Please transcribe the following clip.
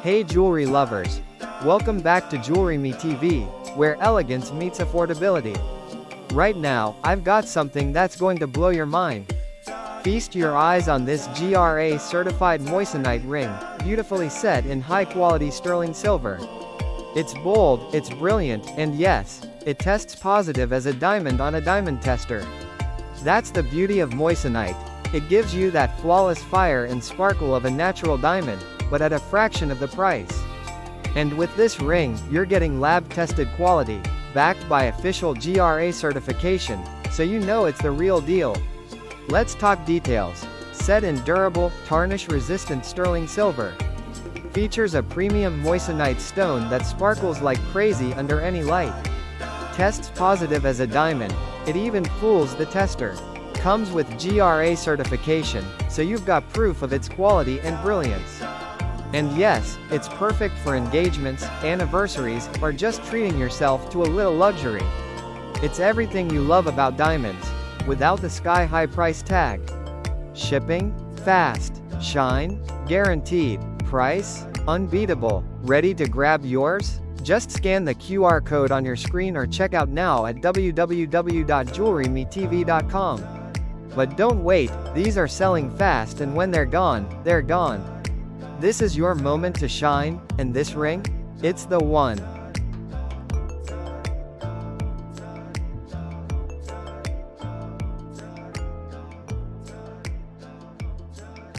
Hey jewelry lovers! Welcome back to JewelryMeTV, where elegance meets affordability. Right now, I've got something that's going to blow your mind. Feast your eyes on this GRA certified Moissanite ring, beautifully set in high-quality sterling silver. It's bold, it's brilliant, and yes, it tests positive as a diamond on a diamond tester. That's the beauty of Moissanite. It gives you that flawless fire and sparkle of a natural diamond, but at a fraction of the price. And with this ring, you're getting lab-tested quality, backed by official GRA certification, so you know it's the real deal. Let's talk details. Set in durable, tarnish-resistant sterling silver. Features a premium moissanite stone that sparkles like crazy under any light. Tests positive as a diamond, it even fools the tester. Comes with GRA certification, so you've got proof of its quality and brilliance. And yes, it's perfect for engagements, anniversaries, or just treating yourself to a little luxury. It's everything you love about diamonds, without the sky-high price tag. Shipping? Fast. Shine? Guaranteed. Price? Unbeatable. Ready to grab yours? Just scan the QR code on your screen or check out now at www.JewelryMeTV.com. But don't wait, these are selling fast, and when they're gone, they're gone. This is your moment to shine, and this ring? It's the one.